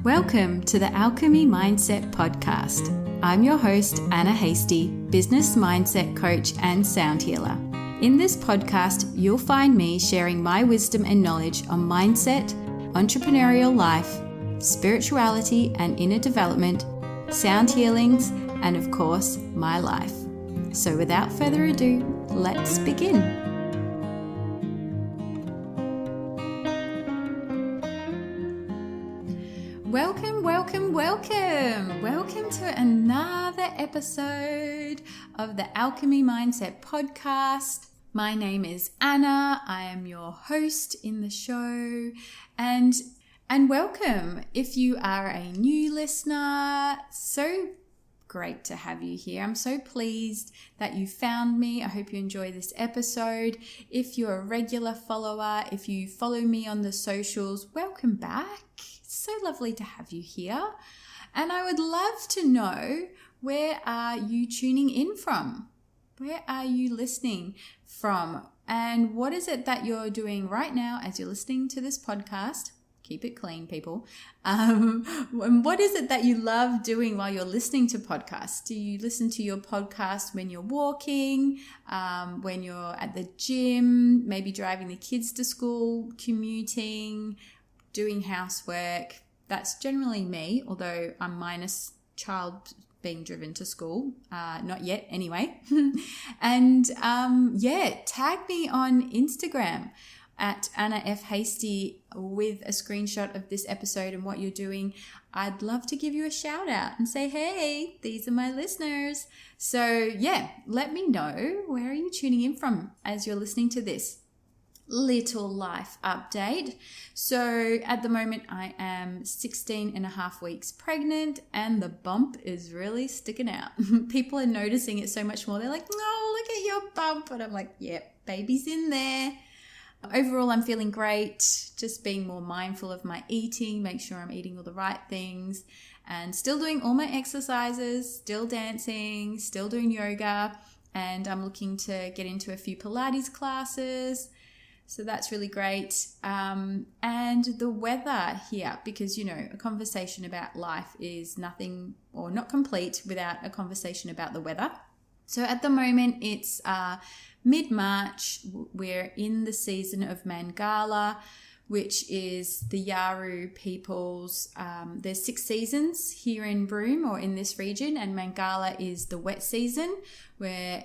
Welcome to the Alchemy Mindset Podcast. I'm your host, Annafhastie, business mindset coach and sound healer. In this podcast, you'll find me sharing my wisdom and knowledge on mindset, entrepreneurial life, spirituality and inner development, sound healings, and of course, my life. So without further ado, let's begin. Welcome to another episode of the Alchemy Mindset Podcast. My name is Anna. I am your host in the show, and welcome if you are a new listener. So great to have you here. I'm so pleased that you found me. I hope you enjoy this episode. If you're a regular follower, if you follow me on the socials, welcome back. So lovely to have you here. And I would love to know, where are you tuning in from? Where are you listening from? And what is it that you're doing right now as you're listening to this podcast? Keep it clean, people. And what is it that you love doing while you're listening to podcasts? Do you listen to your podcast when you're walking, when you're at the gym, maybe driving the kids to school, commuting, doing housework? That's generally me, although I'm minus child being driven to school. Not yet anyway. And tag me on Instagram at annafhastie with a screenshot of this episode and what you're doing. I'd love to give you a shout out and say, hey, these are my listeners. So let me know, where are you tuning in from as you're listening to this little life update. So at the moment I am 16 and a half weeks pregnant, and the bump is really sticking out. People are noticing it so much more. They're like, no, look at your bump. And I'm like, yep, baby's in there. Overall, I'm feeling great. Just being more mindful of my eating, make sure I'm eating all the right things, and still doing all my exercises, still dancing, still doing yoga. And I'm looking to get into a few Pilates classes. So that's really great. And the weather here, because, a conversation about life is nothing or not complete without a conversation about the weather. So at the moment, it's mid-March. We're in the season of Mangala, which is the Yaru people's, there's 6 seasons here in Broome or in this region, and Mangala is the wet season, where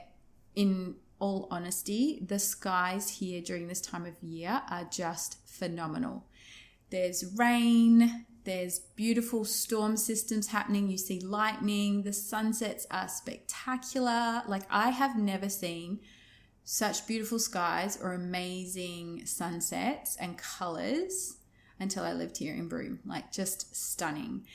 in all honesty, the skies here during this time of year are just phenomenal. There's rain, there's beautiful storm systems happening, you see lightning, the sunsets are spectacular. Like, I have never seen such beautiful skies or amazing sunsets and colors until I lived here in Broome. Like, just stunning.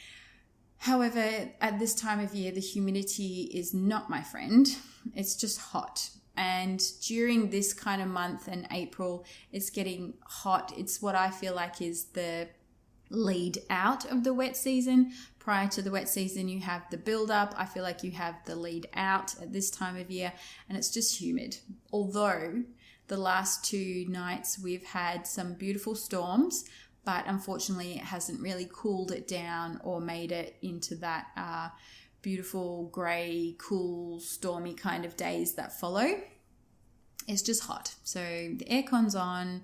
However, at this time of year, the humidity is not my friend. It's just hot. And during this kind of month in April, it's getting hot. It's what I feel like is the lead out of the wet season. Prior to the wet season, you have the build up. I feel like you have the lead out at this time of year, and it's just humid. Although the last 2 nights we've had some beautiful storms, but unfortunately it hasn't really cooled it down or made it into that beautiful grey, cool, stormy kind of days that follow. It's just hot. So the aircon's on,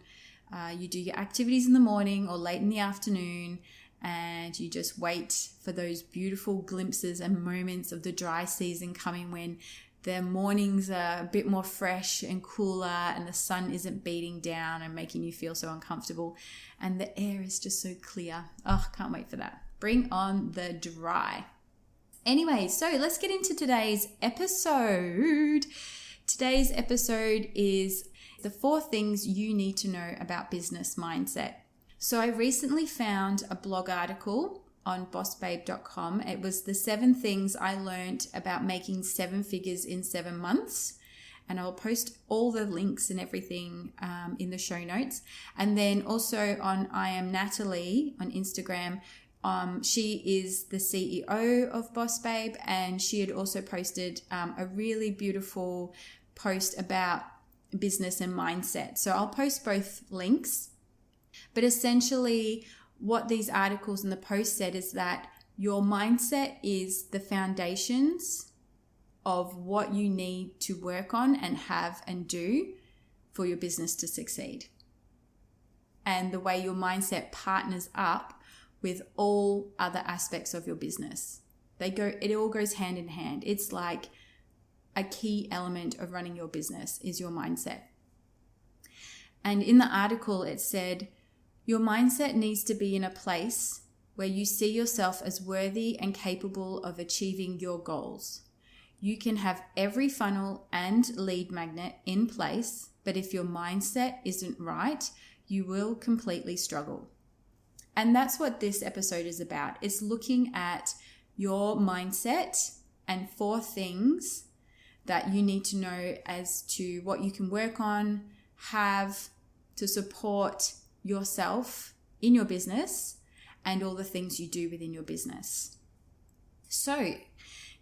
you do your activities in the morning or late in the afternoon, and you just wait for those beautiful glimpses and moments of the dry season coming, when the mornings are a bit more fresh and cooler and the sun isn't beating down and making you feel so uncomfortable, and the air is just so clear. Oh, can't wait for that. Bring on the dry. Anyway, so let's get into today's episode. Today's episode is the 4 things you need to know about business mindset. So I recently found a blog article on bossbabe.com. It was the 7 things I learned about making 7 figures in 7 months. And I'll post all the links and everything in the show notes. And then also on I Am Natalie on Instagram, she is the CEO of Boss Babe, and she had also posted a really beautiful post about business and mindset. So I'll post both links. But essentially what these articles and the post said is that your mindset is the foundations of what you need to work on and have and do for your business to succeed. And the way your mindset partners up with all other aspects of your business. It all goes hand in hand. It's like a key element of running your business is your mindset. And in the article, it said, your mindset needs to be in a place where you see yourself as worthy and capable of achieving your goals. You can have every funnel and lead magnet in place, but if your mindset isn't right, you will completely struggle. And that's what this episode is about. It's looking at your mindset and 4 things that you need to know as to what you can work on, have to support yourself in your business and all the things you do within your business. So,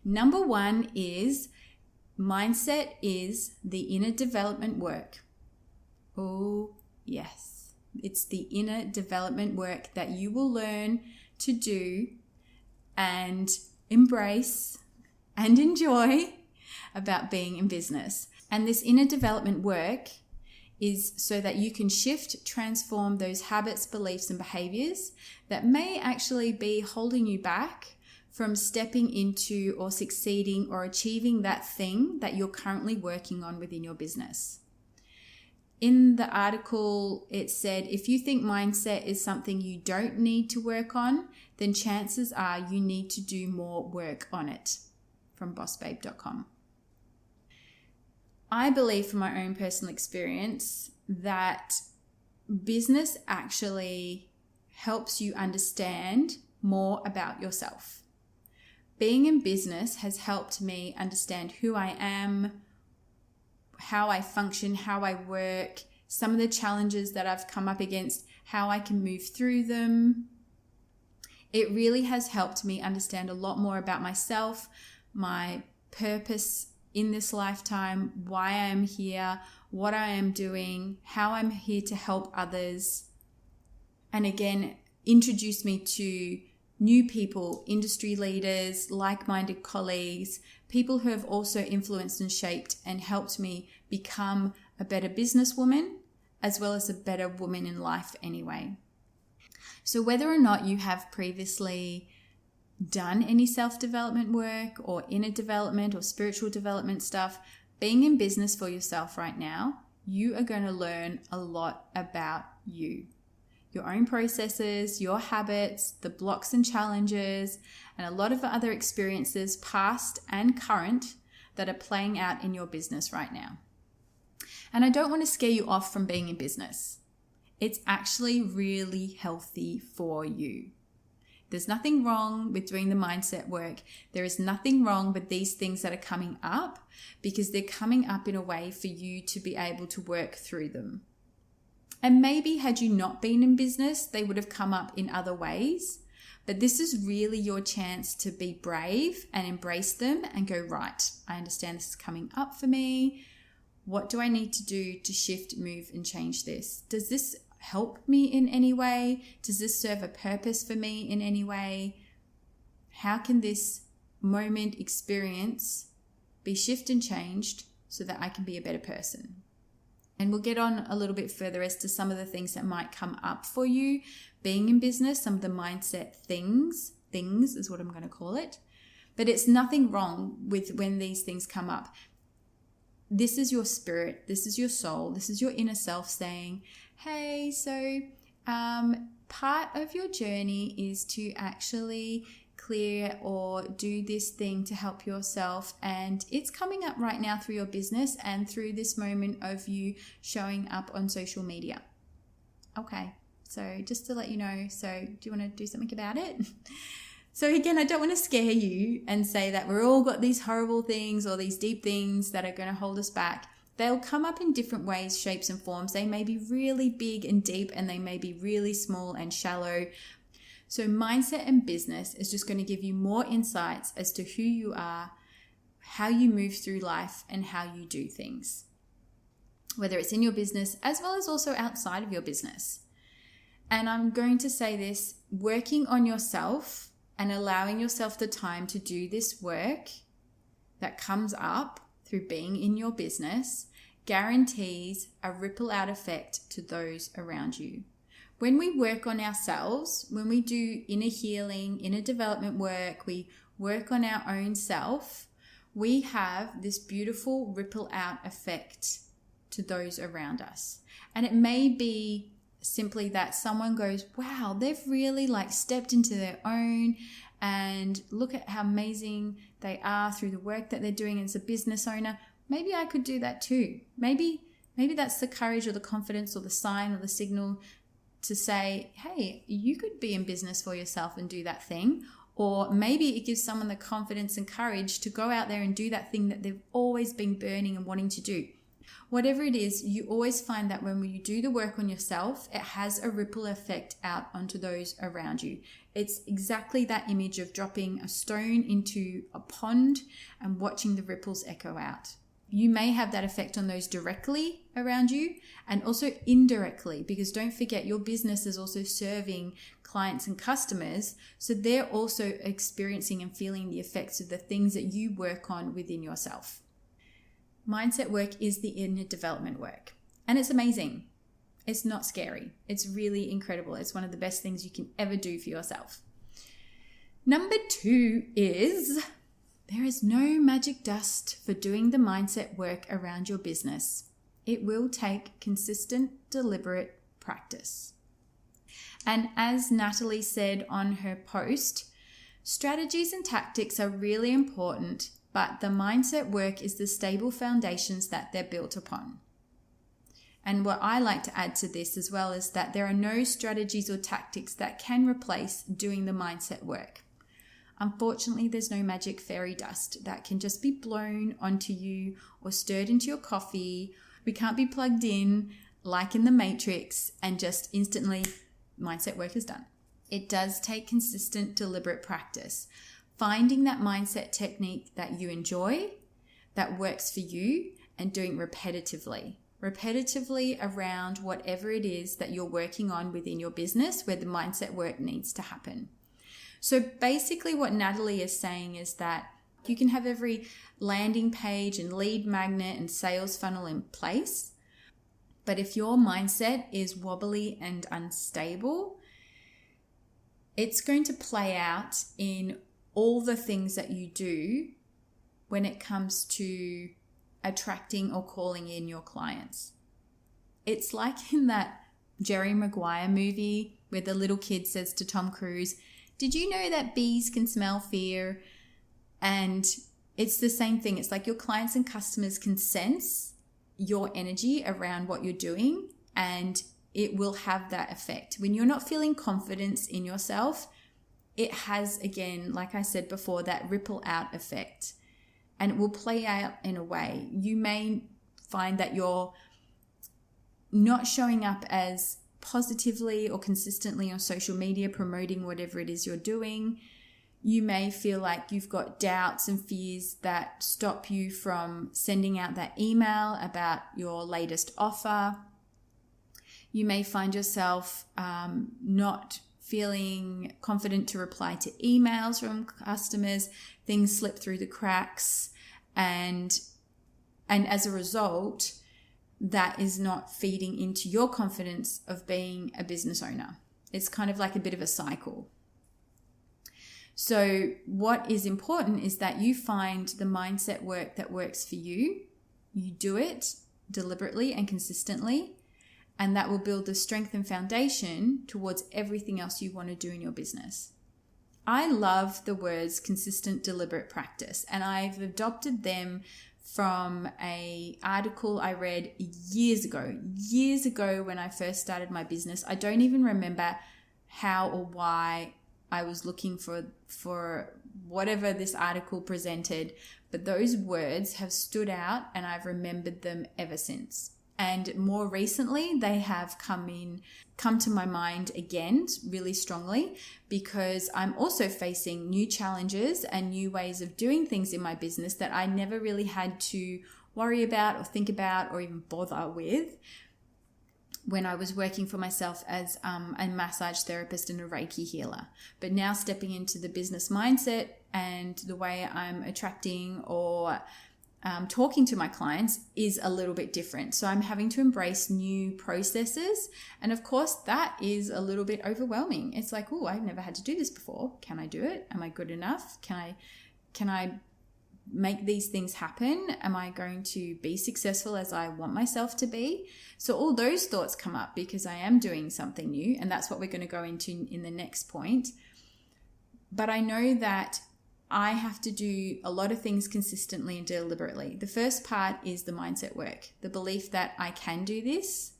number 1 is mindset is the inner development work. Oh, yes. It's the inner development work that you will learn to do and embrace and enjoy about being in business. And this inner development work is so that you can shift, transform those habits, beliefs, and behaviors that may actually be holding you back from stepping into or succeeding or achieving that thing that you're currently working on within your business. In the article, it said, if you think mindset is something you don't need to work on, then chances are you need to do more work on it, from bossbabe.com. I believe from my own personal experience that business actually helps you understand more about yourself. Being in business has helped me understand who I am, how I function, how I work, some of the challenges that I've come up against, how I can move through them. It really has helped me understand a lot more about myself, my purpose in this lifetime, why I am here, what I am doing, how I'm here to help others. And again, introduce me to new people, industry leaders, like-minded colleagues, people who have also influenced and shaped and helped me become a better businesswoman, as well as a better woman in life anyway. So whether or not you have previously done any self-development work or inner development or spiritual development stuff, being in business for yourself right now, you are going to learn a lot about you. Your own processes, your habits, the blocks and challenges, and a lot of other experiences, past and current, that are playing out in your business right now. And I don't want to scare you off from being in business. It's actually really healthy for you. There's nothing wrong with doing the mindset work. There is nothing wrong with these things that are coming up, because they're coming up in a way for you to be able to work through them. And maybe had you not been in business, they would have come up in other ways. But this is really your chance to be brave and embrace them and go, right, I understand this is coming up for me. What do I need to do to shift, move, and change this? Does this help me in any way? Does this serve a purpose for me in any way? How can this moment experience be shifted and changed so that I can be a better person? And we'll get on a little bit further as to some of the things that might come up for you being in business, some of the mindset things is what I'm going to call it. But it's nothing wrong with when these things come up. This is your spirit, this is your soul, this is your inner self saying, hey, so part of your journey is to actually clear or do this thing to help yourself, and it's coming up right now through your business and through this moment of you showing up on social media. Okay, so just to let you know, so do you want to do something about it? So again, I don't want to scare you and say that we're all got these horrible things or these deep things that are going to hold us back. They'll come up in different ways, shapes and forms. They may be really big and deep, and they may be really small and shallow. So mindset and business is just going to give you more insights as to who you are, how you move through life, and how you do things, whether it's in your business as well as also outside of your business. And I'm going to say this, working on yourself and allowing yourself the time to do this work that comes up through being in your business guarantees a ripple out effect to those around you. When we work on ourselves, when we do inner healing, inner development work, we work on our own self, we have this beautiful ripple out effect to those around us. And it may be simply that someone goes, wow, they've really stepped into their own, and look at how amazing they are through the work that they're doing as a business owner. Maybe I could do that too. Maybe that's the courage or the confidence or the sign or the signal to say, hey, you could be in business for yourself and do that thing. Or maybe it gives someone the confidence and courage to go out there and do that thing that they've always been burning and wanting to do. Whatever it is, you always find that when you do the work on yourself, it has a ripple effect out onto those around you. It's exactly that image of dropping a stone into a pond and watching the ripples echo out. You may have that effect on those directly around you and also indirectly, because don't forget, your business is also serving clients and customers. So they're also experiencing and feeling the effects of the things that you work on within yourself. Mindset work is the inner development work, and it's amazing. It's not scary. It's really incredible. It's one of the best things you can ever do for yourself. Number 2 is there is no magic dust for doing the mindset work around your business. It will take consistent, deliberate practice. And as Natalie said on her post, strategies and tactics are really important, but the mindset work is the stable foundations that they're built upon. And what I like to add to this as well is that there are no strategies or tactics that can replace doing the mindset work. Unfortunately, there's no magic fairy dust that can just be blown onto you or stirred into your coffee. We can't be plugged in like in the Matrix and just instantly mindset work is done. It does take consistent, deliberate practice. Finding that mindset technique that you enjoy, that works for you, and doing repetitively around whatever it is that you're working on within your business where the mindset work needs to happen. So basically what Natalie is saying is that you can have every landing page and lead magnet and sales funnel in place, but if your mindset is wobbly and unstable, it's going to play out in all the things that you do when it comes to attracting or calling in your clients. It's like in that Jerry Maguire movie where the little kid says to Tom Cruise, "Did you know that bees can smell fear?" And it's the same thing. It's like your clients and customers can sense your energy around what you're doing, and it will have that effect. When you're not feeling confidence in yourself, it has, again, like I said before, that ripple out effect, and it will play out in a way. You may find that you're not showing up as positively or consistently on social media promoting whatever it is you're doing. You may feel like you've got doubts and fears that stop you from sending out that email about your latest offer. You may find yourself not feeling confident to reply to emails from customers. Things slip through the cracks, and as a result, that is not feeding into your confidence of being a business owner. It's kind of like a bit of a cycle. So what is important is that you find the mindset work that works for you. You do it deliberately and consistently, and that will build the strength and foundation towards everything else you want to do in your business. I love the words consistent, deliberate practice, and I've adopted them from an article I read years ago when I first started my business. I don't even remember how or why I was looking for whatever this article presented, but those words have stood out and I've remembered them ever since. And more recently, they have come to my mind again really strongly, because I'm also facing new challenges and new ways of doing things in my business that I never really had to worry about or think about or even bother with. when I was working for myself as a massage therapist and a Reiki healer. But now stepping into the business mindset and the way I'm attracting or talking to my clients is a little bit different. So I'm having to embrace new processes. And of course, that is a little bit overwhelming. It's like, oh, I've never had to do this before. Can I do it? Am I good enough? Can I make these things happen? Am I going to be successful as I want myself to be? So all those thoughts come up because I am doing something new, and that's what we're going to go into in the next point. But I know that I have to do a lot of things consistently and deliberately. The first part is the mindset work, the belief that I can do this,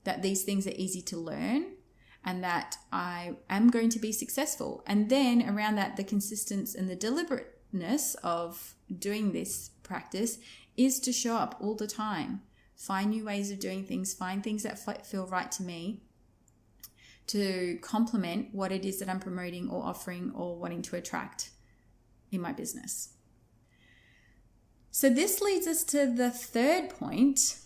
that these things are easy to learn, and that I am going to be successful. And then around that, the consistency and the deliberateness of doing this practice is to show up all the time, find new ways of doing things, find things that feel right to me, to complement what it is that I'm promoting or offering or wanting to attract in my business. So this leads us to the third point.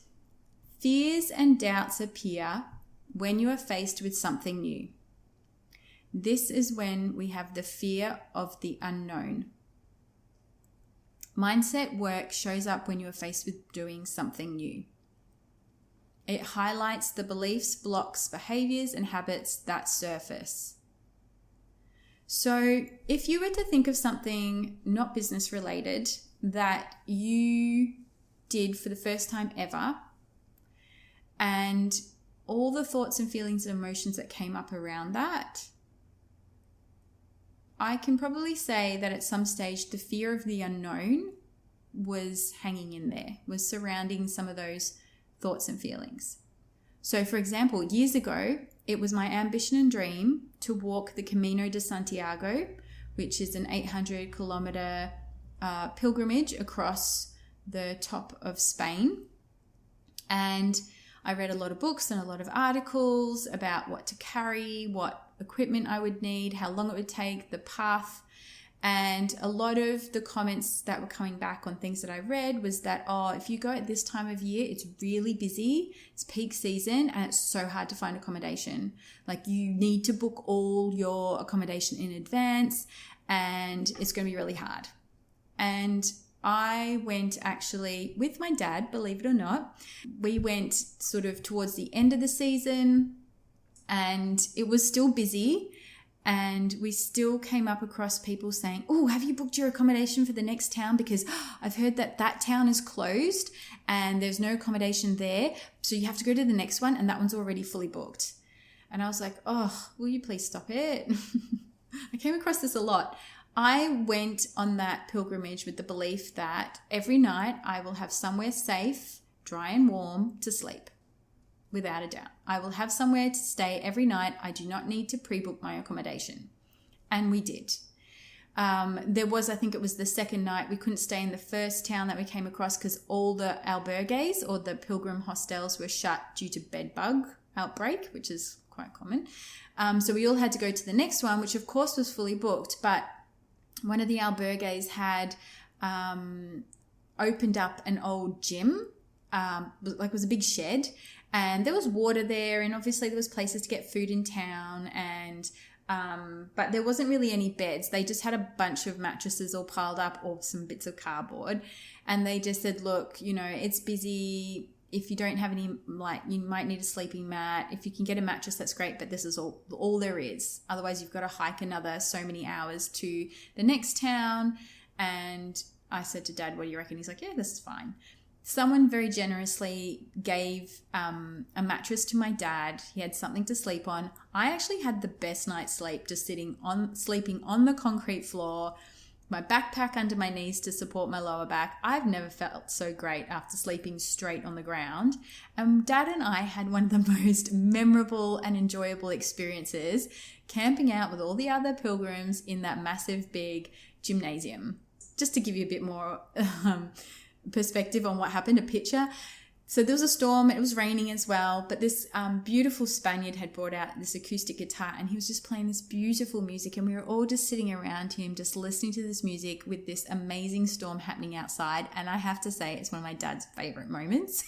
Fears and doubts appear when you are faced with something new. This is when we have the fear of the unknown. Mindset work shows up when you are faced with doing something new. It highlights the beliefs, blocks, behaviors, and habits that surface. So if you were to think of something not business related that you did for the first time ever, and all the thoughts and feelings and emotions that came up around that, I can probably say that at some stage the fear of the unknown was hanging in there, was surrounding some of those thoughts and feelings. So for example, years ago, it was my ambition and dream to walk the Camino de Santiago, which is an 800-kilometer pilgrimage across the top of Spain. And I read a lot of books and a lot of articles about what to carry, what equipment I would need, how long it would take, the path. And a lot of the comments that were coming back on things that I read was that, oh, if you go at this time of year, it's really busy, it's peak season, and it's so hard to find accommodation. Like you need to book all your accommodation in advance and it's going to be really hard. And I went actually with my dad, believe it or not. We went sort of towards the end of the season and it was still busy. And we still came up across people saying, oh, have you booked your accommodation for the next town? Because I've heard that that town is closed and there's no accommodation there. So you have to go to the next one and that one's already fully booked. And I was like, oh, will you please stop it? I came across this a lot. I went on that pilgrimage with the belief that every night I will have somewhere safe, dry and warm to sleep. Without a doubt. I will have somewhere to stay every night. I do not need to pre-book my accommodation. And we did. There was, I think it was the second night, we couldn't stay in the first town that we came across because all the albergues or the pilgrim hostels were shut due to bed bug outbreak, which is quite common. So we all had to go to the next one, which of course was fully booked. But one of the albergues had opened up an old gym, like it was a big shed. And there was water there, and obviously there was places to get food in town, and but there wasn't really any beds. They just had a bunch of mattresses all piled up or some bits of cardboard. And they just said, look, you know, it's busy. If you don't have any, like, you might need a sleeping mat. If you can get a mattress, that's great, but this is all there is. Otherwise, you've got to hike another so many hours to the next town. And I said to Dad, what do you reckon? He's like, yeah, this is fine. Someone very generously gave a mattress to my dad. He had something to sleep on. I actually had the best night's sleep just sleeping on the concrete floor, my backpack under my knees to support my lower back. I've never felt so great after sleeping straight on the ground. And Dad and I had one of the most memorable and enjoyable experiences camping out with all the other pilgrims in that massive big gymnasium. Just to give you a bit more perspective on what happened, a picture. So there was a storm, it was raining as well, but this beautiful Spaniard had brought out this acoustic guitar and he was just playing this beautiful music, and we were all just sitting around him just listening to this music with this amazing storm happening outside. And I have to say, it's one of my dad's favorite moments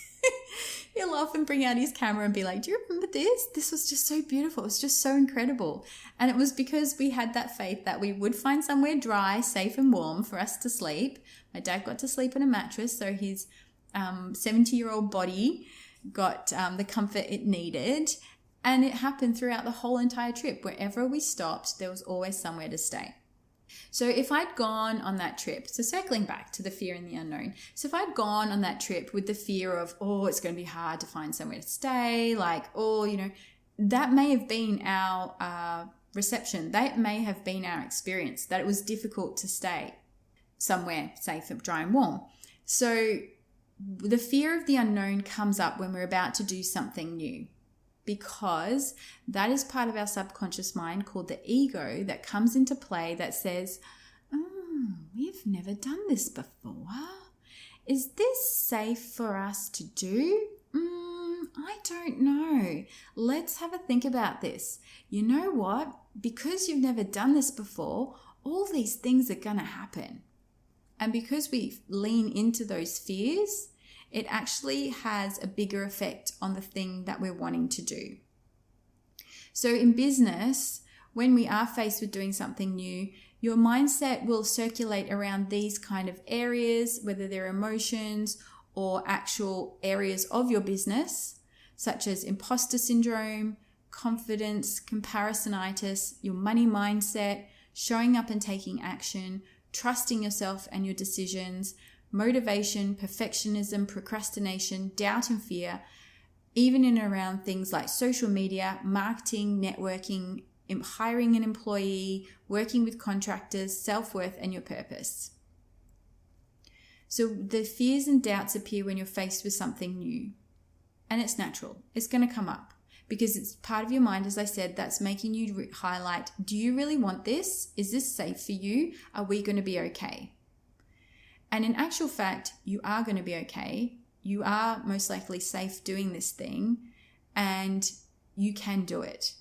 He'll often bring out his camera and be like, do you remember this? This was just so beautiful. It was just so incredible. And it was because we had that faith that we would find somewhere dry, safe and warm for us to sleep. My dad got to sleep on a mattress, so his 70-year-old body got the comfort it needed. And it happened throughout the whole entire trip. Wherever we stopped, there was always somewhere to stay. So if I'd gone on that trip, so circling back to the fear and the unknown. So if I'd gone on that trip with the fear of, it's going to be hard to find somewhere to stay, that may have been our reception. That may have been our experience, that it was difficult to stay somewhere safe, dry and warm. So the fear of the unknown comes up when we're about to do something new, because that is part of our subconscious mind called the ego that comes into play that says, we've never done this before. Is this safe for us to do? I don't know. Let's have a think about this. You know what? Because you've never done this before, all these things are going to happen. And because we lean into those fears, it actually has a bigger effect on the thing that we're wanting to do. So in business, when we are faced with doing something new, your mindset will circulate around these kind of areas, whether they're emotions or actual areas of your business, such as imposter syndrome, confidence, comparisonitis, your money mindset, showing up and taking action, trusting yourself and your decisions, motivation, perfectionism, procrastination, doubt and fear, even in and around things like social media, marketing, networking, hiring an employee, working with contractors, self-worth, and your purpose. So the fears and doubts appear when you're faced with something new. And it's natural. It's going to come up because it's part of your mind, as I said, that's making you highlight, do you really want this? Is this safe for you? Are we going to be okay? And in actual fact, you are going to be okay. You are most likely safe doing this thing and you can do it.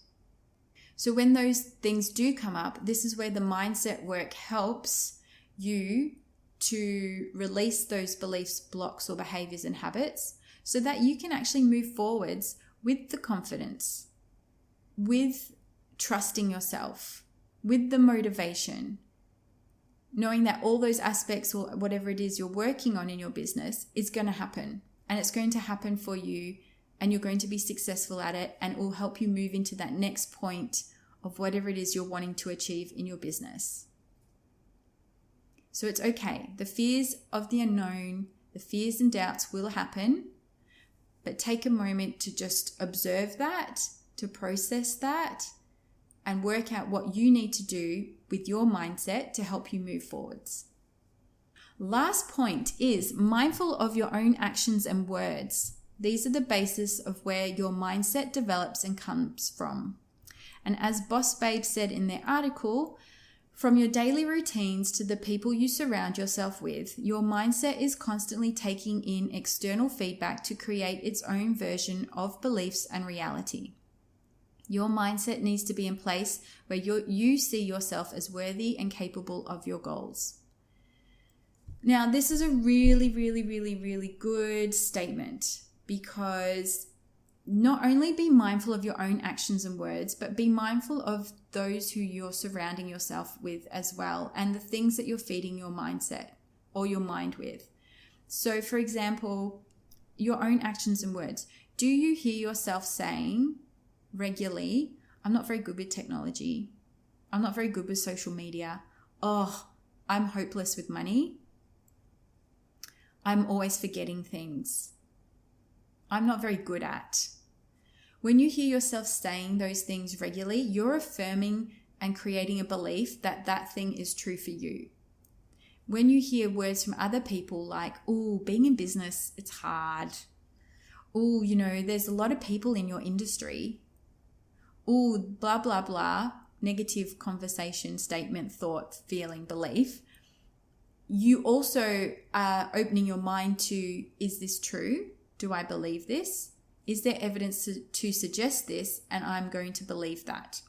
So when those things do come up, this is where the mindset work helps you to release those beliefs, blocks, or behaviors and habits so that you can actually move forwards with the confidence, with trusting yourself, with the motivation, knowing that all those aspects or whatever it is you're working on in your business is going to happen, and it's going to happen for you, and you're going to be successful at it, and it will help you move into that next point of whatever it is you're wanting to achieve in your business. So it's okay. The fears of the unknown, the fears and doubts will happen, but take a moment to just observe that, to process that, and work out what you need to do with your mindset to help you move forwards. Last point is mindful of your own actions and words. These are the basis of where your mindset develops and comes from. And as Boss Babe said in their article, from your daily routines to the people you surround yourself with, your mindset is constantly taking in external feedback to create its own version of beliefs and reality. Your mindset needs to be in place where you see yourself as worthy and capable of your goals. Now, this is a really, really, really, really good statement, because not only be mindful of your own actions and words, but be mindful of those who you're surrounding yourself with as well, and the things that you're feeding your mindset or your mind with. So, for example, your own actions and words. Do you hear yourself saying regularly, I'm not very good with technology. I'm not very good with social media. Oh, I'm hopeless with money. I'm always forgetting things. I'm not very good at. When you hear yourself saying those things regularly, you're affirming and creating a belief that that thing is true for you. When you hear words from other people like, oh, being in business, it's hard. Oh, there's a lot of people in your industry. Oh, blah, blah, blah, negative conversation, statement, thought, feeling, belief. You also are opening your mind to, is this true? Do I believe this? Is there evidence to suggest this? And I'm going to believe that.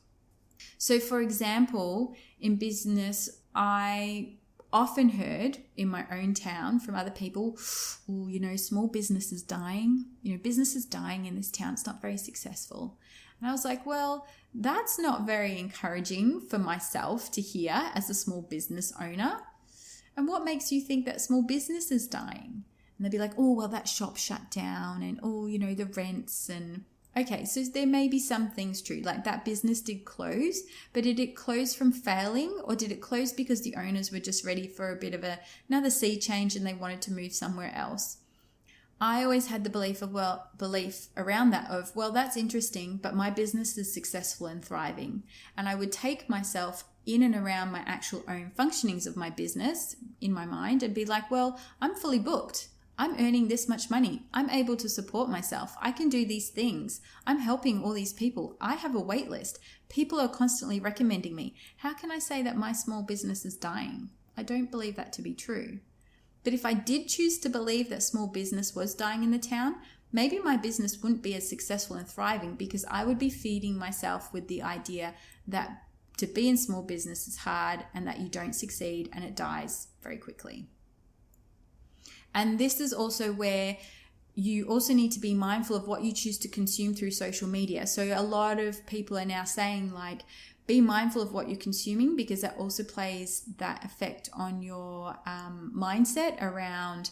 So for example, in business, I often heard in my own town from other people, oh, small business is dying. Business is dying in this town. It's not very successful. And I was like, well, that's not very encouraging for myself to hear as a small business owner. And what makes you think that small business is dying? And they'd be like, oh, well, that shop shut down and, the rents and... Okay, so there may be some things true, like that business did close, but did it close from failing, or did it close because the owners were just ready for a bit of another sea change and they wanted to move somewhere else? I always had the belief around that of, well, that's interesting, but my business is successful and thriving. And I would take myself in and around my actual own functionings of my business in my mind and be like, well, I'm fully booked. I'm earning this much money. I'm able to support myself. I can do these things. I'm helping all these people. I have a wait list. People are constantly recommending me. How can I say that my small business is dying? I don't believe that to be true. But if I did choose to believe that small business was dying in the town, maybe my business wouldn't be as successful and thriving because I would be feeding myself with the idea that to be in small business is hard and that you don't succeed and it dies very quickly. And this is also where you also need to be mindful of what you choose to consume through social media. So a lot of people are now saying like, be mindful of what you're consuming because that also plays that effect on your mindset around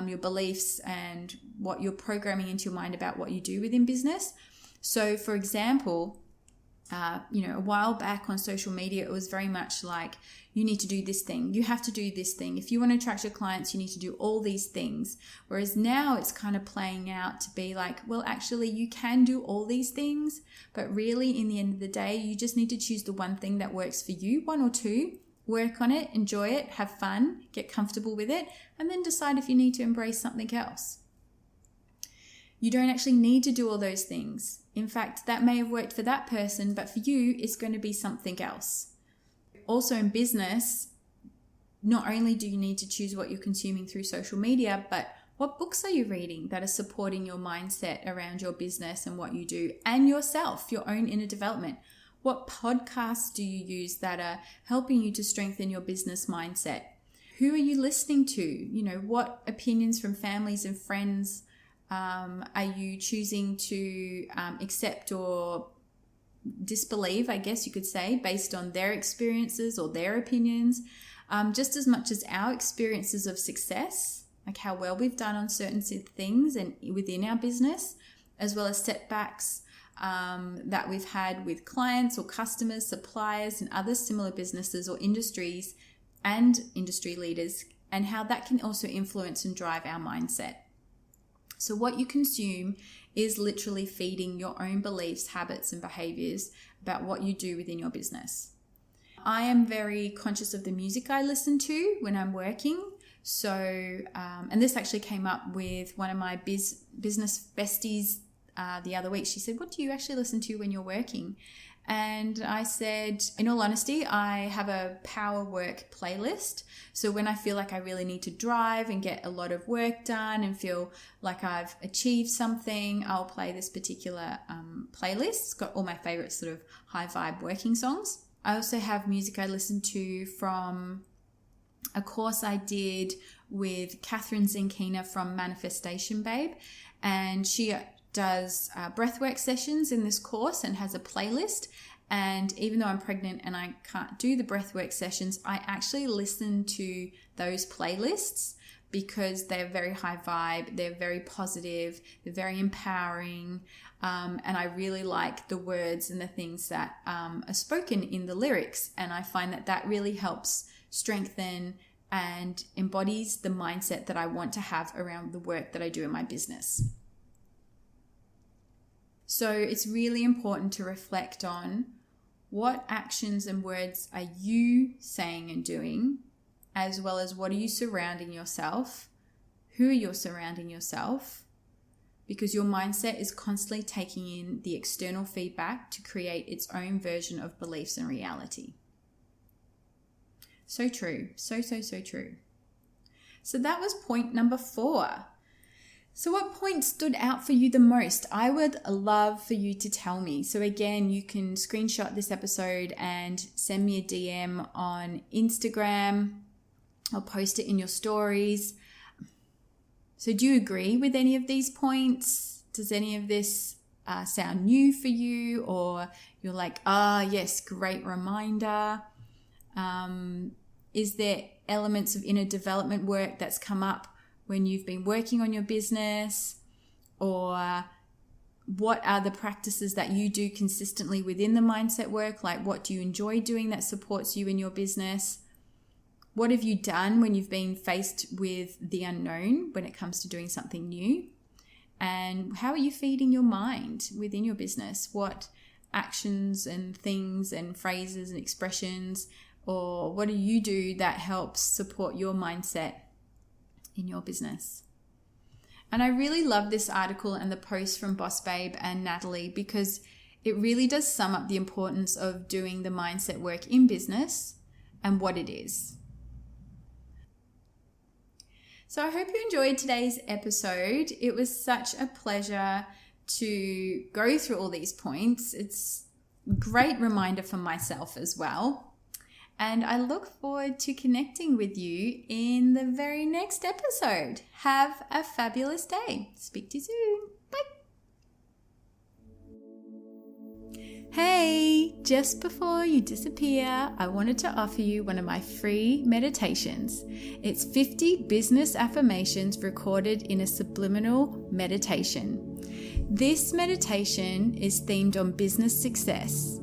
your beliefs and what you're programming into your mind about what you do within business. So for example, a while back on social media, it was very much like, you need to do this thing. You have to do this thing. If you want to attract your clients, you need to do all these things. Whereas now it's kind of playing out to be like, well, actually you can do all these things, but really in the end of the day, you just need to choose the one thing that works for you, one or two, work on it, enjoy it, have fun, get comfortable with it, and then decide if you need to embrace something else. You don't actually need to do all those things. In fact, that may have worked for that person, but for you, it's going to be something else. Also in business, not only do you need to choose what you're consuming through social media, but what books are you reading that are supporting your mindset around your business and what you do and yourself, your own inner development? What podcasts do you use that are helping you to strengthen your business mindset? Who are you listening to? What opinions from families and friends are you choosing to accept or disbelieve, I guess you could say, based on their experiences or their opinions, just as much as our experiences of success, like how well we've done on certain things and within our business, as well as setbacks that we've had with clients or customers, suppliers, and other similar businesses or industries and industry leaders, and how that can also influence and drive our mindset. So what you consume is literally feeding your own beliefs, habits, and behaviors about what you do within your business. I am very conscious of the music I listen to when I'm working. So, and this actually came up with one of my business besties the other week. She said, what do you actually listen to when you're working? And I said, in all honesty, I have a power work playlist. So when I feel like I really need to drive and get a lot of work done and feel like I've achieved something, I'll play this particular playlist. It's got all my favorite sort of high vibe working songs. I also have music I listen to from a course I did with Catherine Zenkina from Manifestation Babe. And she does breathwork sessions in this course and has a playlist. And even though I'm pregnant and I can't do the breathwork sessions, I actually listen to those playlists because they're very high vibe, they're very positive, they're very empowering, and I really like the words and the things that are spoken in the lyrics. And I find that really helps strengthen and embodies the mindset that I want to have around the work that I do in my business. So it's really important to reflect on what actions and words are you saying and doing, as well as what are you surrounding yourself, who are you surrounding yourself, because your mindset is constantly taking in the external feedback to create its own version of beliefs and reality. So true. So true. So that was point number 4. So what point stood out for you the most? I would love for you to tell me. So again, you can screenshot this episode and send me a DM on Instagram or post it in your stories. So do you agree with any of these points? Does any of this sound new for you? Or you're like, yes, great reminder. Is there elements of inner development work that's come up when you've been working on your business? Or what are the practices that you do consistently within the mindset work? Like, what do you enjoy doing that supports you in your business? What have you done when you've been faced with the unknown when it comes to doing something new? And how are you feeding your mind within your business? What actions and things and phrases and expressions, or what do you do that helps support your mindset in your business? And I really love this article and the post from Boss Babe and Natalie, because it really does sum up the importance of doing the mindset work in business and what it is. So I hope you enjoyed today's episode. It was such a pleasure to go through all these points. It's a great reminder for myself as well. And I look forward to connecting with you in the very next episode. Have a fabulous day. Speak to you soon. Bye. Hey, just before you disappear, I wanted to offer you one of my free meditations. It's 50 business affirmations recorded in a subliminal meditation. This meditation is themed on business success,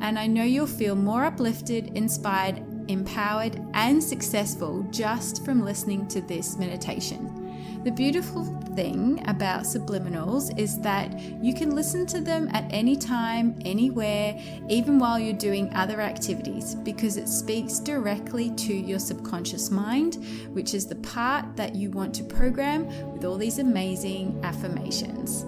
and I know you'll feel more uplifted, inspired, empowered, and successful just from listening to this meditation. The beautiful thing about subliminals is that you can listen to them at any time, anywhere, even while you're doing other activities, because it speaks directly to your subconscious mind, which is the part that you want to program with all these amazing affirmations.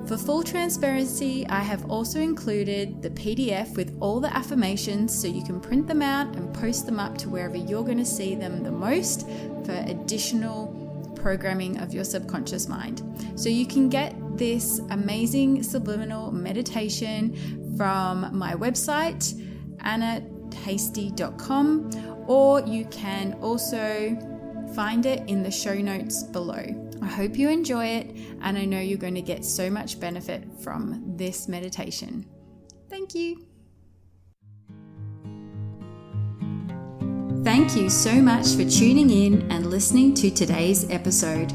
For full transparency, I have also included the PDF with all the affirmations so you can print them out and post them up to wherever you're going to see them the most for additional programming of your subconscious mind. So you can get this amazing subliminal meditation from my website, annafhastie.com, or you can also find it in the show notes below. I hope you enjoy it, and I know you're going to get so much benefit from this meditation. Thank you. Thank you so much for tuning in and listening to today's episode.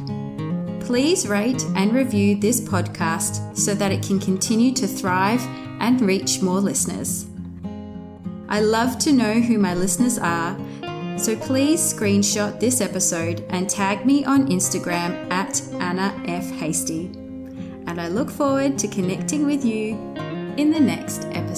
Please rate and review this podcast so that it can continue to thrive and reach more listeners. I love to know who my listeners are, so please screenshot this episode and tag me on Instagram at annafhastie. And I look forward to connecting with you in the next episode.